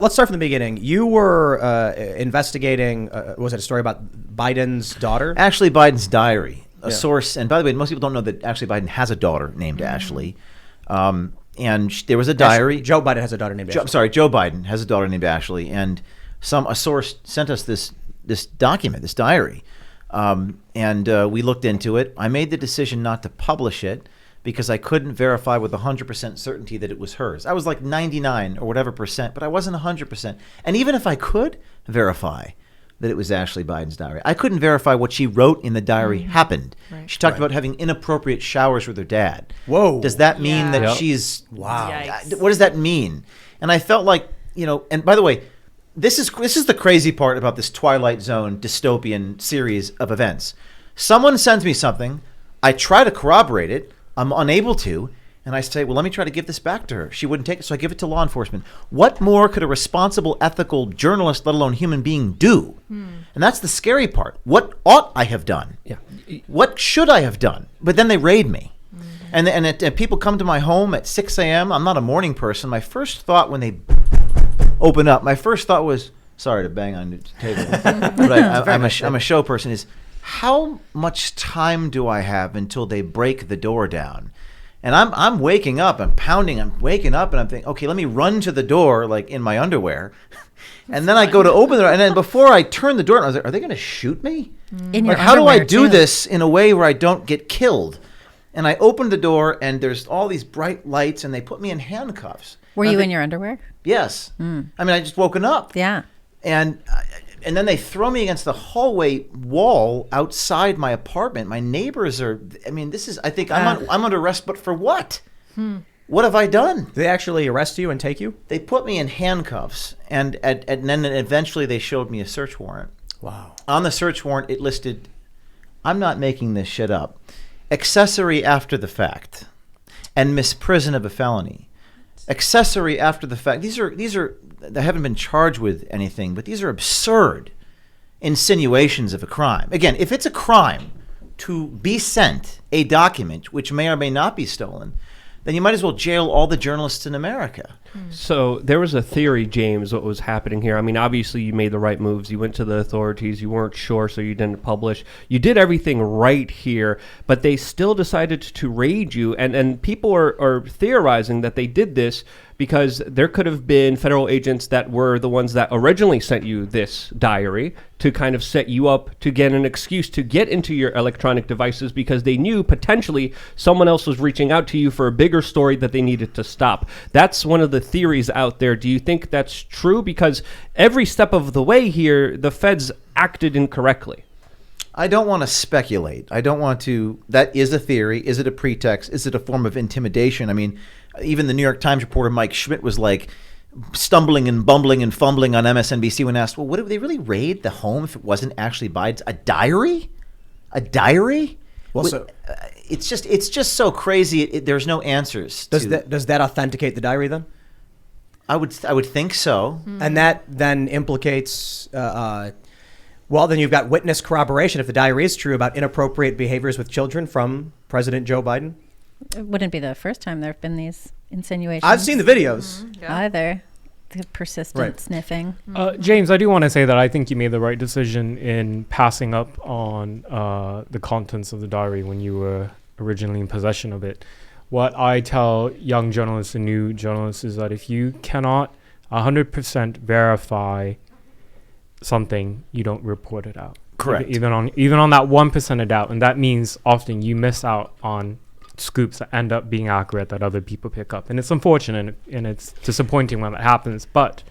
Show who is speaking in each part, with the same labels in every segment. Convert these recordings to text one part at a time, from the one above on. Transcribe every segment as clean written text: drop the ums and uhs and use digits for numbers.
Speaker 1: Let's start from the beginning. You were investigating, was it a story about Biden's daughter?
Speaker 2: Ashley Biden's diary. A source, and by the way, most people don't know that Ashley Biden has a daughter named Ashley. And there was a diary.
Speaker 1: Joe Biden has a daughter named Ashley.
Speaker 2: Joe Biden has a daughter named Ashley. And a source sent us this document, this diary. And we looked into it. I made the decision not to publish it because I couldn't verify with 100% certainty that it was hers. I was like 99 or whatever percent, but I wasn't 100%. And even if I could verify that it was Ashley Biden's diary, I couldn't verify what she wrote in the diary happened. Right. She talked about having inappropriate showers with her dad.
Speaker 1: Whoa.
Speaker 2: Does that mean that she's...
Speaker 1: Wow.
Speaker 2: Yikes. What does that mean? And I felt like, and by the way, this is the crazy part about this Twilight Zone dystopian series of events. Someone sends me something, I try to corroborate it, I'm unable to, and I say, well, let me try to give this back to her. She wouldn't take it, so I give it to law enforcement. What more could a responsible, ethical journalist, let alone human being, do? And that's the scary part. What ought I have done? Yeah. What should I have done? But then they raid me. And people come to my home at 6 a.m. I'm not a morning person. My first thought when they open up, my first thought was, sorry to bang on the table, but I'm a show person, is how much time do I have until they break the door down? And I'm waking up, I'm pounding, I'm waking up, and I'm thinking, okay, let me run to the door like in my underwear. And then I go to open the door, and then before I turn the door, I was like, are they going to shoot me? Like, how do I do this in a way where I don't get killed? And I opened the door, and there's all these bright lights, and they put me in handcuffs.
Speaker 3: Were you in your underwear?
Speaker 2: Yes. I mean, I just woken up.
Speaker 3: Yeah.
Speaker 2: And then they throw me against the hallway wall outside my apartment. My neighbors are, I think I'm under arrest, but for what? What have I done?
Speaker 1: Did they actually arrest you and take you?
Speaker 2: They put me in handcuffs, and then eventually they showed me a search warrant.
Speaker 1: Wow. On
Speaker 2: the search warrant, it listed, I'm not making this shit up, accessory after the fact and misprison of a felony. Accessory after the fact. These are they haven't been charged with anything, but these are absurd insinuations of a crime. Again, if it's a crime to be sent a document which may or may not be stolen, then you might as well jail all the journalists in America.
Speaker 4: So there was a theory, James, what was happening here. I mean, obviously you made the right moves. You went to the authorities. You weren't sure, so you didn't publish. You did everything right here, but they still decided to raid you. And people are theorizing that they did this because there could have been federal agents that were the ones that originally sent you this diary to kind of set you up to get an excuse to get into your electronic devices because they knew potentially someone else was reaching out to you for a bigger story that they needed to stop. That's one of the theories out there. Do you think that's true? Because every step of the way here, the feds acted incorrectly.
Speaker 2: I don't want to speculate. I don't want to. That is a theory. Is it a pretext? Is it a form of intimidation? I mean, even the New York Times reporter Mike Schmidt was like stumbling and bumbling and fumbling on MSNBC when asked, well, what did they really raid the home if it wasn't actually Biden's? A diary? A diary?
Speaker 1: Well, so
Speaker 2: it's just so crazy. There's no answers.
Speaker 1: Does that authenticate the diary then?
Speaker 2: I would think so.
Speaker 1: And that then implicates, well, then you've got witness corroboration if the diary is true about inappropriate behaviors with children from President Joe Biden.
Speaker 3: It wouldn't be the first time there have been these insinuations.
Speaker 1: I've seen the videos.
Speaker 3: Either. The persistent sniffing.
Speaker 5: James, I do want to say that I think you made the right decision in passing up on the contents of the diary when you were originally in possession of it. What I tell young journalists and new journalists is that if you cannot 100% verify something, you don't report it out.
Speaker 2: Correct.
Speaker 5: Even on that 1% of doubt, and that means often you miss out on scoops that end up being accurate that other people pick up, and it's unfortunate and it's disappointing when that happens. But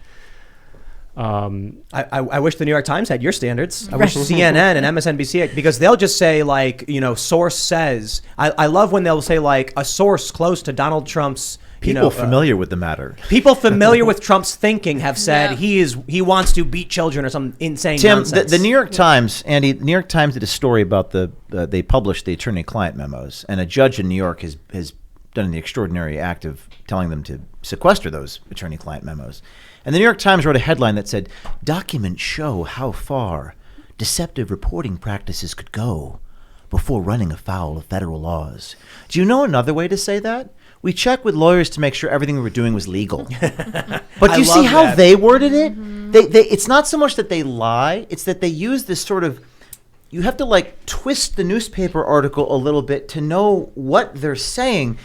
Speaker 1: I wish the New York Times had your standards. I wish CNN and MSNBC, because they'll just say like, source says. I love when they'll say like a source close to Donald Trump's.
Speaker 2: People familiar with the matter.
Speaker 1: People familiar with Trump's thinking have said he wants to beat children or some insane nonsense.
Speaker 2: The New York Times, Andy, the New York Times did a story about they published the attorney-client memos, and a judge in New York has done the extraordinary act of telling them to sequester those attorney-client memos. And the New York Times wrote a headline that said, "Documents show how far deceptive reporting practices could go before running afoul of federal laws." Do you know another way to say that? we check with lawyers to make sure everything we were doing was legal. But you see
Speaker 1: love
Speaker 2: how
Speaker 1: that.
Speaker 2: they worded it? It's not so much that they lie, it's that they use this sort of, you have to like twist the newspaper article a little bit to know what they're saying.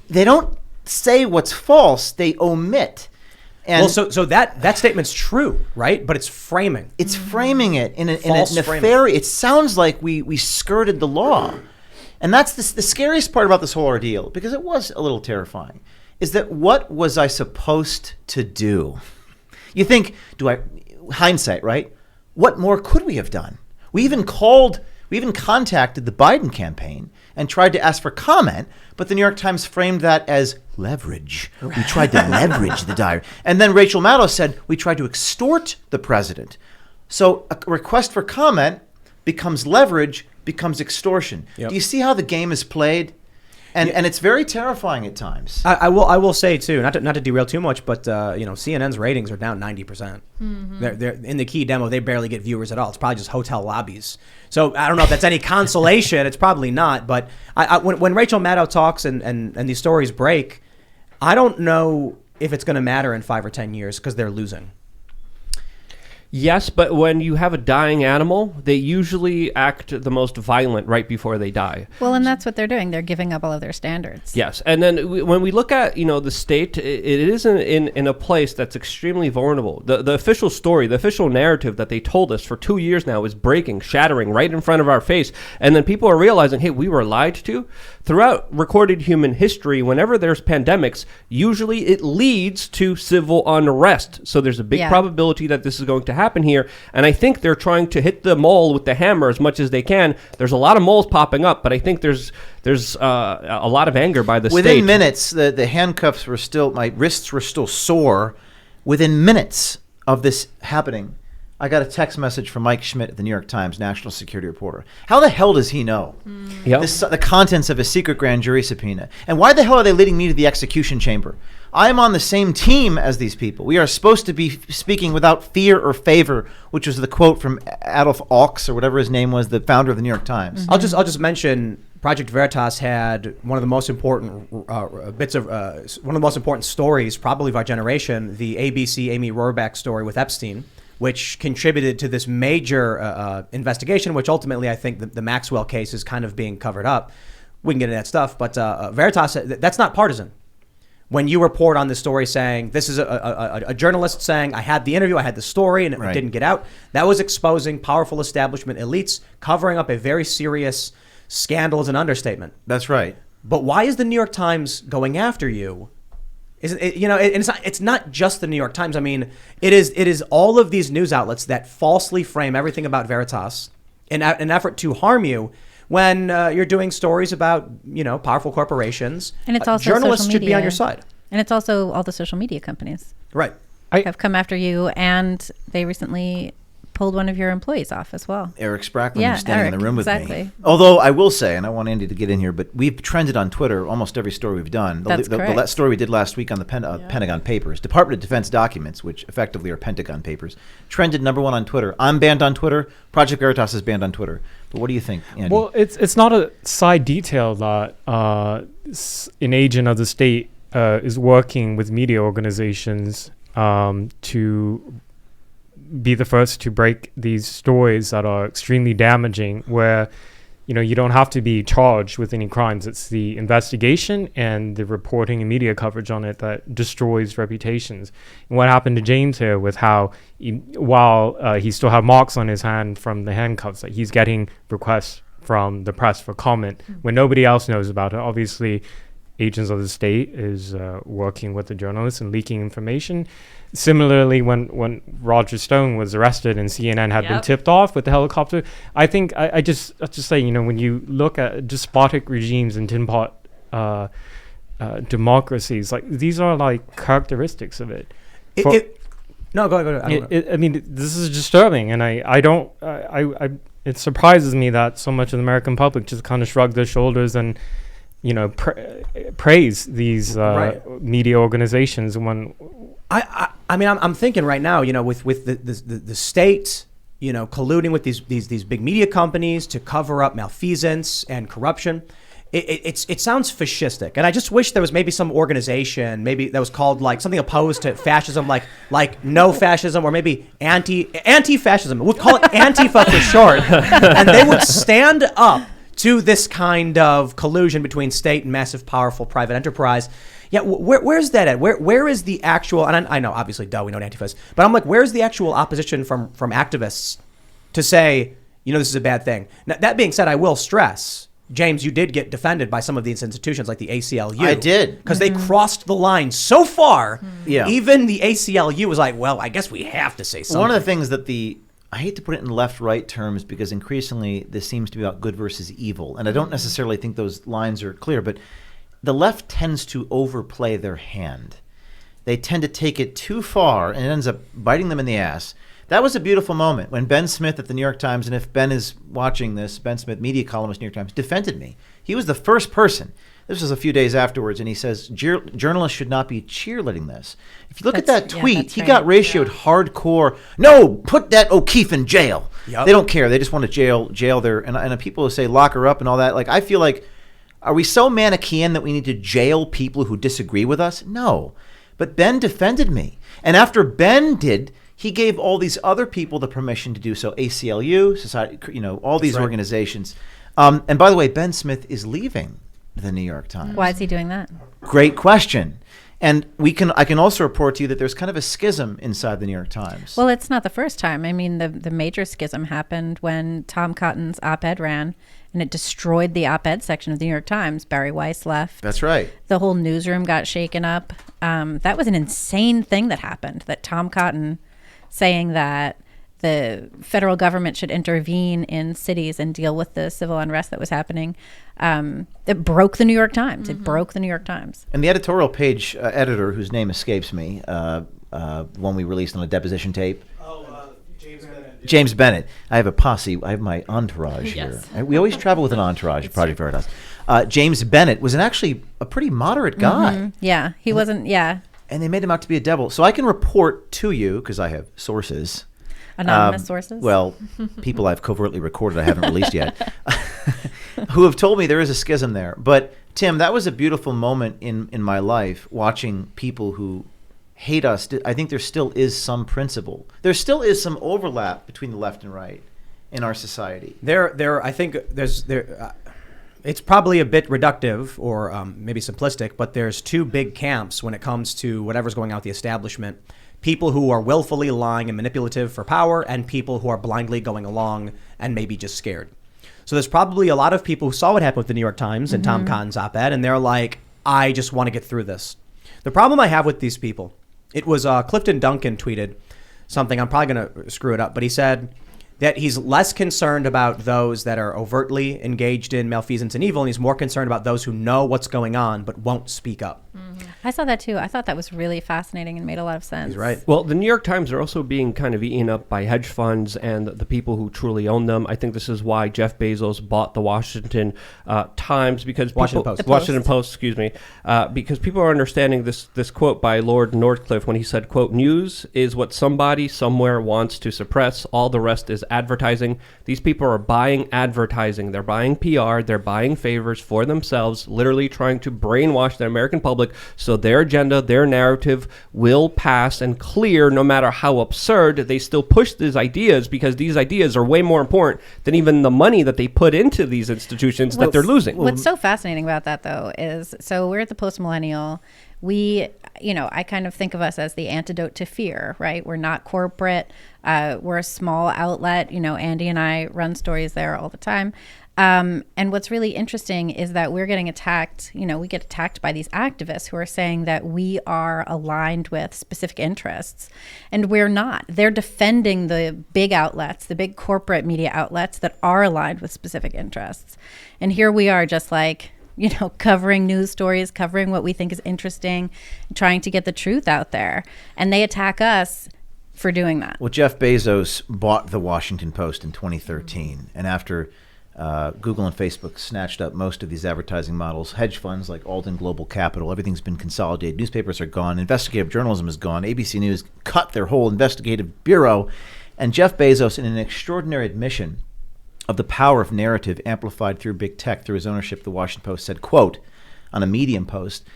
Speaker 2: They don't say what's false, they omit. And
Speaker 1: Well, so that statement's true, right? But it's framing.
Speaker 2: it's framing it in a
Speaker 1: False framing.
Speaker 2: nefarious. It sounds like we skirted the law, and that's the scariest part about this whole ordeal, because it was a little terrifying. Is that what was I supposed to do? You think, hindsight, right? What more could we have done? We even contacted the Biden campaign and tried to ask for comment, but the New York Times framed that as leverage. We tried to leverage the diary. And then Rachel Maddow said, we tried to extort the president. So a request for comment becomes leverage, becomes extortion.
Speaker 1: Yep.
Speaker 2: Do you see how the game is played? And it's very terrifying at times.
Speaker 1: I will say too, not to derail too much, but CNN's ratings are down 90%. They're in the key demo. They barely get viewers at all. It's probably just hotel lobbies. So I don't know if that's any consolation. It's probably not. But when Rachel Maddow talks and these stories break, I don't know if it's going to matter in 5 or 10 years because they're losing.
Speaker 4: Yes, but when you have a dying animal, they usually act the most violent right before they die.
Speaker 3: Well, and that's what they're doing. They're giving up all of their standards.
Speaker 4: Yes, and then when we look at the state, it is in a place that's extremely vulnerable. The official story, the official narrative that they told us for 2 years now is breaking, shattering right in front of our face, and then people are realizing, hey, we were lied to. Throughout recorded human history, whenever there's pandemics, usually it leads to civil unrest. So there's a big probability that this is going to happen here, and I think they're trying to hit the mole with the hammer as much as they can. There's a lot of moles popping up, but I think there's a lot of anger by the state.
Speaker 2: Within minutes, the handcuffs were still, my wrists were still sore. Within minutes of this happening, I got a text message from Mike Schmidt at the New York Times, national security reporter. How the hell does he know
Speaker 4: Yep.
Speaker 2: the contents of a secret grand jury subpoena? And why the hell are they leading me to the execution chamber? I am on the same team as these people. We are supposed to be speaking without fear or favor, which was the quote from Adolf Ochs, or whatever his name was, the founder of the New York Times.
Speaker 1: I'll just mention Project Veritas had one of the most important one of the most important stories probably of our generation, the ABC Amy Rohrbach story with Epstein, which contributed to this major investigation, which ultimately I think the Maxwell case is kind of being covered up. We can get into that stuff, but Veritas, that's not partisan. When you report on this story saying, this is a journalist saying, I had the interview, I had the story, and it didn't get out, that was exposing powerful establishment elites, covering up a very serious scandal is an understatement.
Speaker 2: That's right.
Speaker 1: But why is the New York Times going after you? It's not just the New York Times. I mean, it is all of these news outlets that falsely frame everything about Veritas in an effort to harm you when you're doing stories about powerful corporations.
Speaker 3: And it's also
Speaker 1: journalists
Speaker 3: social
Speaker 1: should be on
Speaker 3: media.
Speaker 1: your side.
Speaker 3: And it's also all the social media companies
Speaker 1: Right.
Speaker 3: have come after you, and they recently pulled one of your employees off as well.
Speaker 2: Eric Sprackman,
Speaker 3: Yeah,
Speaker 2: who's standing in
Speaker 3: Eric,
Speaker 2: the room with me.
Speaker 3: exactly.
Speaker 2: Although I will say, and I want Andy to get in here, but we've trended on Twitter almost every story we've done.
Speaker 3: That's
Speaker 2: The
Speaker 3: correct.
Speaker 2: story we did last week on the Pentagon Papers, Department of Defense documents, which effectively are Pentagon Papers, trended #1 on Twitter. I'm banned on Twitter. Project Veritas is banned on Twitter. But what do you think, Andy?
Speaker 5: Well, it's not a side detail that an agent of the state is working with media organizations to be the first to break these stories that are extremely damaging, where you don't have to be charged with any crimes. It's the investigation and the reporting and media coverage on it that destroys reputations. And what happened to James here with how while he still had marks on his hand from the handcuffs, that he's getting requests from the press for comment when nobody else knows about it. Obviously, agents of the state is working with the journalists and leaking information. Similarly, when Roger Stone was arrested and CNN had been tipped off with the helicopter, I think I just say, when you look at despotic regimes and tin pot democracies, like these are like characteristics of it.
Speaker 1: No, go ahead.
Speaker 5: I mean, this is disturbing, and it surprises me that so much of the American public just kind of shrug their shoulders and praise these media organizations when.
Speaker 1: I mean, I'm thinking right now, with the state, colluding with these big media companies to cover up malfeasance and corruption. it sounds fascistic, and I just wish there was maybe some organization, maybe that was called like something opposed to fascism, like no fascism, or maybe anti-fascism. We'll call it Antifa for short, and they would stand up to this kind of collusion between state and massive, powerful private enterprise. Yeah, where's that at? Where is the actual? And I know, obviously, we know what Antifa is, but I'm like, where's the actual opposition from activists to say, this is a bad thing? Now, that being said, I will stress, James, you did get defended by some of these institutions like the ACLU.
Speaker 2: I did.
Speaker 1: Because they crossed the line so far.
Speaker 2: Yeah.
Speaker 1: Even the ACLU was like, well, I guess we have to say something.
Speaker 2: One of the things that I hate to put it in left-right terms because increasingly this seems to be about good versus evil. And I don't necessarily think those lines are clear, but the left tends to overplay their hand. They tend to take it too far, and it ends up biting them in the ass. That was a beautiful moment when Ben Smith at the New York Times, and if Ben is watching this, Ben Smith, media columnist, New York Times, defended me. He was the first person. This was a few days afterwards, and he says, journalists should not be cheerleading this. If you look at that tweet, he got ratioed hardcore. No, put that O'Keefe in jail. Yep. They don't care. They just want to jail their, and people who say lock her up and all that. Like, I feel like, are we so Manichaean that we need to jail people who disagree with us? No. But Ben defended me. And after Ben did, he gave all these other people the permission to do so. ACLU, Society, all these organizations. And by the way, Ben Smith is leaving the New York Times.
Speaker 3: Why is he doing that?
Speaker 2: Great question. And I can also report to you that there's kind of a schism inside the New York Times.
Speaker 3: Well, it's not the first time. I mean, the major schism happened when Tom Cotton's op-ed ran, and it destroyed the op-ed section of the New York Times. Barry Weiss left.
Speaker 2: That's right.
Speaker 3: The whole newsroom got shaken up. That was an insane thing that happened, that Tom Cotton saying that the federal government should intervene in cities and deal with the civil unrest that was happening. It broke the New York Times. It broke the New York Times.
Speaker 2: And the editorial page editor, whose name escapes me, one we released on a deposition tape.
Speaker 1: James Bennett.
Speaker 2: James Bennett. I have a posse. I have my entourage here. We always travel with an entourage at Project Veritas. James Bennett was actually a pretty moderate guy.
Speaker 3: Yeah, he wasn't,
Speaker 2: And they made him out to be a devil. So I can report to you, because I have sources.
Speaker 3: Anonymous sources?
Speaker 2: Well, people I've covertly recorded I haven't released yet, who have told me there is a schism there. But, Tim, that was a beautiful moment in my life, watching people who hate us. I think there still is some principle. There still is some overlap between the left and right in our society.
Speaker 1: I think it's probably a bit reductive or maybe simplistic, but there's two big camps when it comes to whatever's going on with the establishment. People who are willfully lying and manipulative for power, and people who are blindly going along and maybe just scared. So there's probably a lot of people who saw what happened with the New York Times and Tom Cotton's op-ed, and they're like, I just want to get through this. The problem I have with these people, it was Clifton Duncan tweeted something, I'm probably going to screw it up, but he said that he's less concerned about those that are overtly engaged in malfeasance and evil, and he's more concerned about those who know what's going on but won't speak up.
Speaker 3: I saw that too. I thought that was really fascinating and made a lot of sense.
Speaker 1: He's right.
Speaker 4: Well, the New York Times are also being kind of eaten up by hedge funds and the people who truly own them. I think this is why Jeff Bezos bought the Washington Times, because Washington Post, excuse me, because people are understanding this quote by Lord Northcliffe when he said, quote, "News is what somebody somewhere wants to suppress. All the rest is advertising." These people are buying advertising. They're buying PR. They're buying favors for themselves, literally trying to brainwash the American public so their agenda, their narrative will pass and clear. No matter how absurd, they still push these ideas because these ideas are way more important than even the money that they put into these institutions that they're losing.
Speaker 3: What's so fascinating about that, though, is so we're at the Postmillennial. I kind of think of us as the antidote to fear, right? We're not corporate. We're a small outlet. Andy and I run stories there all the time. And what's really interesting is that we're getting attacked. We get attacked by these activists who are saying that we are aligned with specific interests, and we're not. They're defending the big outlets, the big corporate media outlets that are aligned with specific interests. And here we are just like, covering news stories, covering what we think is interesting, trying to get the truth out there. And they attack us for doing that.
Speaker 2: Well, Jeff Bezos bought the Washington Post in 2013. And after Google and Facebook snatched up most of these advertising models, hedge funds like Alden Global Capital, everything's been consolidated. Newspapers are gone. Investigative journalism is gone. ABC News cut their whole investigative bureau. And Jeff Bezos, in an extraordinary admission, of the power of narrative amplified through big tech through his ownership of the Washington Post said, quote, on a Medium post,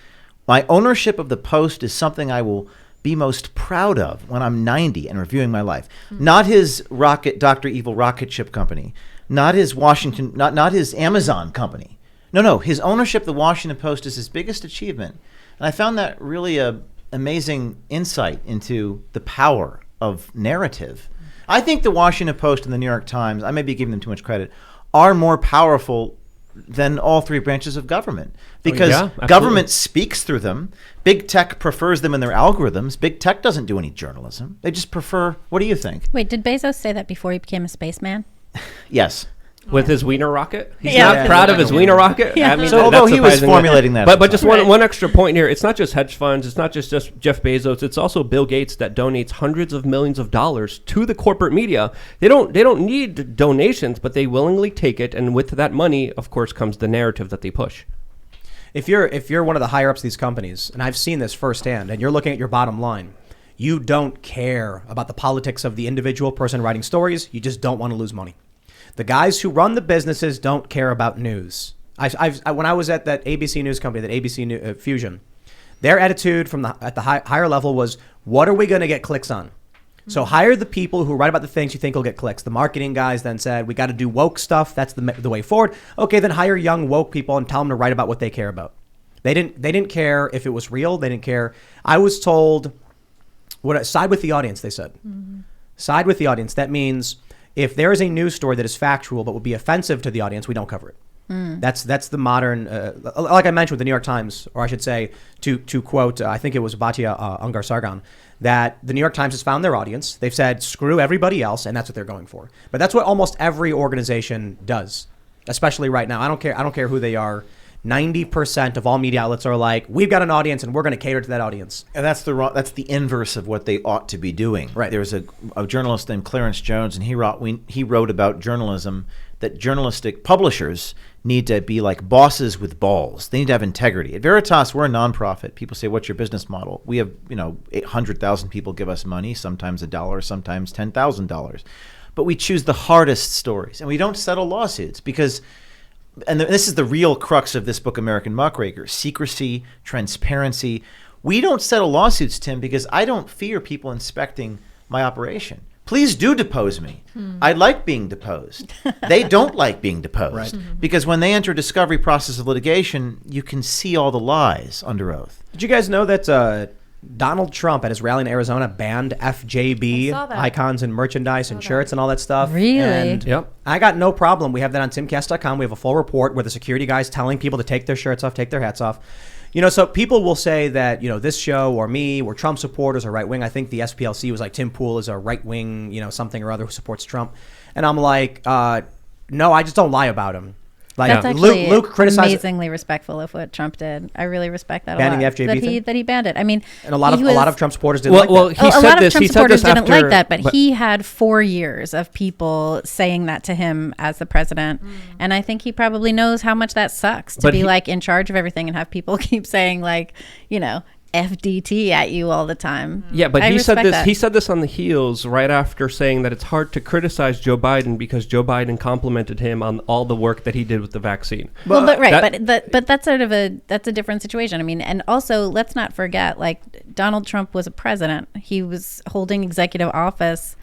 Speaker 2: "My ownership of the Post is something I will be most proud of when I'm 90 and reviewing my life." Not his Dr. Evil rocket ship company, not his not his Amazon company. No, his ownership of the Washington Post is his biggest achievement. And I found that really a amazing insight into the power of narrative. I think the Washington Post and the New York Times, I may be giving them too much credit, are more powerful than all three branches of government because government speaks through them. Big tech prefers them in their algorithms. Big tech doesn't do any journalism. They just prefer, what do you think?
Speaker 3: Wait, did Bezos say that before he became a spaceman?
Speaker 2: Yes.
Speaker 4: With his wiener rocket? He's
Speaker 3: Yeah.
Speaker 4: not proud of his wiener rocket?
Speaker 3: Yeah.
Speaker 4: I mean,
Speaker 2: So
Speaker 4: that's
Speaker 2: although he was
Speaker 4: surprising.
Speaker 2: formulating that.
Speaker 4: But just
Speaker 3: Right.
Speaker 4: one extra point here. It's not just hedge funds. It's not just Jeff Bezos. It's also Bill Gates that donates hundreds of millions of dollars to the corporate media. They don't need donations, but they willingly take it. And with that money, of course, comes the narrative that they push.
Speaker 1: If you're one of the higher ups of these companies, and I've seen this firsthand, and you're looking at your bottom line, you don't care about the politics of the individual person writing stories. You just don't want to lose money. The guys who run the businesses don't care about news. When I was at that ABC News company, that ABC Fusion, their attitude at the higher level was, what are we going to get clicks on? So hire the people who write about the things you think will get clicks. The marketing guys then said, we got to do woke stuff. That's the way forward. Okay, then hire young woke people and tell them to write about what they care about. They didn't care if it was real. They didn't care. I was told, side with the audience, they said. Mm-hmm. Side with the audience. That means if there is a news story that is factual but would be offensive to the audience, we don't cover it. That's the modern, like I mentioned with the New York Times, or I should say, to quote, I think it was Batya Ungar Sargon, that the New York Times has found their audience. They've said, screw everybody else, and that's what they're going for. But that's what almost every organization does, especially right now. I don't care who they are. 90% of all media outlets are like, we've got an audience and we're going to cater to that audience.
Speaker 2: And that's the inverse of what they ought to be doing.
Speaker 1: Right.
Speaker 2: There was a journalist named Clarence Jones, and he wrote about journalism, that journalistic publishers need to be like bosses with balls. They need to have integrity. At Veritas, we're a nonprofit. People say, what's your business model? We have 800,000 people give us money, sometimes $1, sometimes $10,000. But we choose the hardest stories, and we don't settle lawsuits because... And this is the real crux of this book, American Muckraker: secrecy, transparency. We don't settle lawsuits, Tim, because I don't fear people inspecting my operation. Please do depose me. I like being deposed. They don't like being deposed.
Speaker 1: Right.
Speaker 2: Because when they enter a discovery process of litigation, you can see all the lies under oath.
Speaker 1: Did you guys know that Donald Trump at his rally in Arizona banned FJB icons and merchandise and shirts and all that stuff?
Speaker 3: Really?
Speaker 1: And
Speaker 4: Yep.
Speaker 1: I got no problem. We have that on Timcast.com. We have a full report where the security guys telling people to take their shirts off, take their hats off. So people will say that, this show or me, we're Trump supporters or right wing. I think the SPLC was like, Tim Pool is a right wing, something or other who supports Trump. And I'm like, no, I just don't lie about him. Like
Speaker 3: That's actually
Speaker 1: Luke criticized
Speaker 3: amazingly respectful of what Trump did. I really respect that
Speaker 1: Banning
Speaker 3: a lot.
Speaker 1: the FJB thing?
Speaker 3: That he banned it. I mean,
Speaker 1: and a lot of Trump supporters didn't like
Speaker 4: Well,
Speaker 1: that.
Speaker 4: he
Speaker 3: a
Speaker 4: said
Speaker 3: lot of
Speaker 4: this.
Speaker 3: Trump
Speaker 4: He said
Speaker 3: supporters
Speaker 4: this
Speaker 3: didn't
Speaker 4: after,
Speaker 3: like that, but he had 4 years of people saying that to him as the president, and I think he probably knows how much that sucks to be like in charge of everything and have people keep saying like, FDT at you all the time.
Speaker 4: Yeah, but
Speaker 3: I
Speaker 4: he said
Speaker 3: respect
Speaker 4: this.
Speaker 3: that.
Speaker 4: He said this on the heels right after saying that it's hard to criticize Joe Biden because Joe Biden complimented him on all the work that he did with the vaccine.
Speaker 3: But that's sort of that's a different situation. I mean, and also let's not forget, like Donald Trump was a president. He was holding executive office.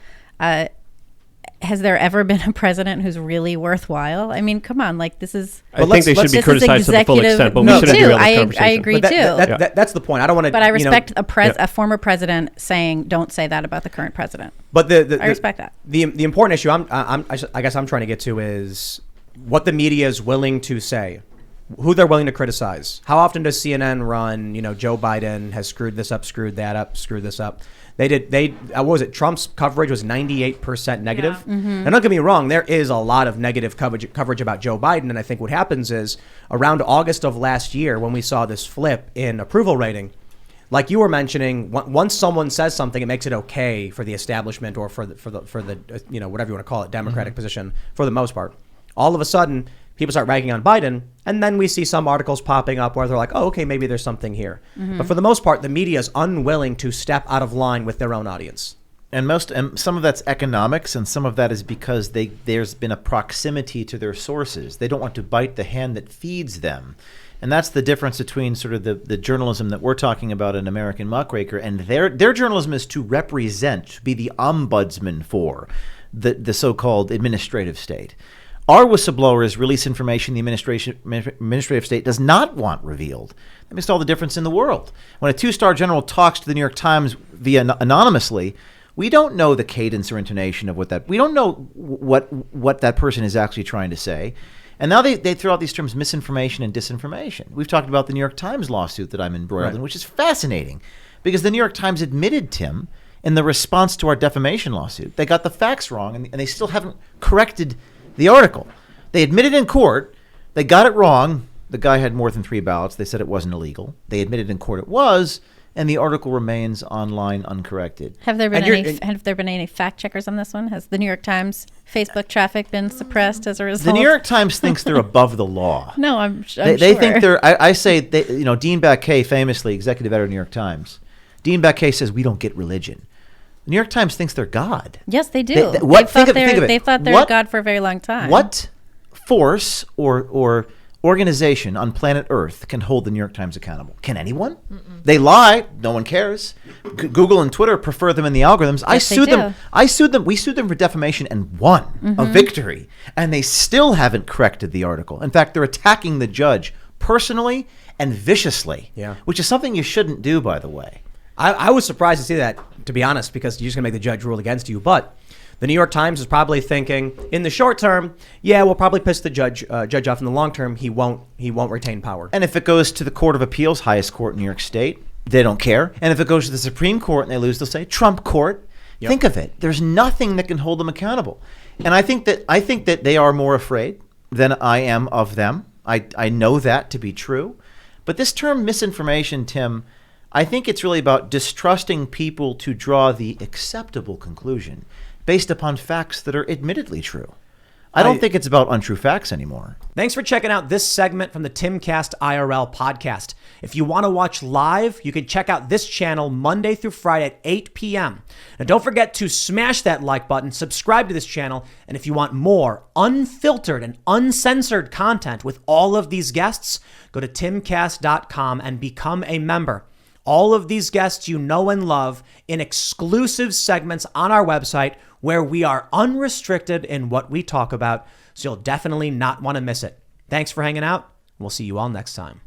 Speaker 3: Has there ever been a president who's really worthwhile? I mean, come on, like this is.
Speaker 4: I think they should be criticized to the full extent, but we shouldn't derail this conversation.
Speaker 3: I agree too.
Speaker 1: That's the point. I don't want to.
Speaker 3: But I respect a former president saying, "Don't say that about the current president."
Speaker 1: But I
Speaker 3: respect that.
Speaker 1: The important issue I guess I'm trying to get to is what the media is willing to say, who they're willing to criticize. How often does CNN run? Joe Biden has screwed this up, screwed that up, screwed this up. What was it? Trump's coverage was 98% negative. Yeah. Mm-hmm. And don't get me wrong, there is a lot of negative coverage about Joe Biden. And I think what happens is around August of last year, when we saw this flip in approval rating, like you were mentioning, once someone says something, it makes it okay for the establishment or for the whatever you want to call it, Democratic position for the most part. All of a sudden, people start ragging on Biden, and then we see some articles popping up where they're like, oh, okay, maybe there's something here. Mm-hmm. But for the most part, the media is unwilling to step out of line with their own audience.
Speaker 2: And some of that's economics, and some of that is because there's been a proximity to their sources. They don't want to bite the hand that feeds them. And that's the difference between sort of the journalism that we're talking about in American Muckraker, and their journalism is to represent, to be the ombudsman for the so-called administrative state. Our whistleblowers release information the administrative state does not want revealed. That makes all the difference in the world. When a two-star general talks to the New York Times anonymously, we don't know the cadence or intonation of we don't know what that person is actually trying to say. And now they throw out these terms misinformation and disinformation. We've talked about the New York Times lawsuit that I'm embroiled in, which is fascinating because the New York Times admitted, Tim, in the response to our defamation lawsuit, they got the facts wrong and they still haven't corrected the article. They admitted in court, they got it wrong. The guy had more than 3 ballots. They said it wasn't illegal. They admitted in court it was, and the article remains online uncorrected.
Speaker 3: Have there been any fact checkers on this one? Has the New York Times Facebook traffic been suppressed as a result?
Speaker 2: The New York Times thinks they're above the law.
Speaker 3: No, I'm
Speaker 2: they
Speaker 3: sure.
Speaker 2: think they're. I say, Dean Baquet, famously executive editor of the New York Times. Dean Baquet says we don't get religion. The New York Times thinks they're God.
Speaker 3: Yes, they do.
Speaker 2: Think of it.
Speaker 3: They thought they were God for a very long time.
Speaker 2: What force or organization on planet Earth can hold the New York Times accountable? Can anyone? They lie. No one cares. Google and Twitter prefer them in the algorithms.
Speaker 3: Yes,
Speaker 2: I sued them. We sued them for defamation and won a victory. And they still haven't corrected the article. In fact, they're attacking the judge personally and viciously, which is something you shouldn't do, by the way.
Speaker 1: I was surprised to see that, to be honest, because you're just going to make the judge rule against you. But the New York Times is probably thinking, in the short term, we'll probably piss the judge off. In the long term, he won't retain power.
Speaker 2: And if it goes to the Court of Appeals, highest court in New York State, they don't care. And if it goes to the Supreme Court and they lose, they'll say Trump court. Yep. Think of it. There's nothing that can hold them accountable. And I think that they are more afraid than I am of them. I know that to be true. But this term misinformation, Tim, I think it's really about distrusting people to draw the acceptable conclusion based upon facts that are admittedly true. I don't think it's about untrue facts anymore.
Speaker 1: Thanks for checking out this segment from the Timcast IRL podcast. If you want to watch live, you can check out this channel Monday through Friday at 8 p.m. And don't forget to smash that like button, subscribe to this channel, and if you want more unfiltered and uncensored content with all of these guests, go to timcast.com and become a member. All of these guests you know and love in exclusive segments on our website where we are unrestricted in what we talk about, so you'll definitely not want to miss it. Thanks for hanging out. We'll see you all next time.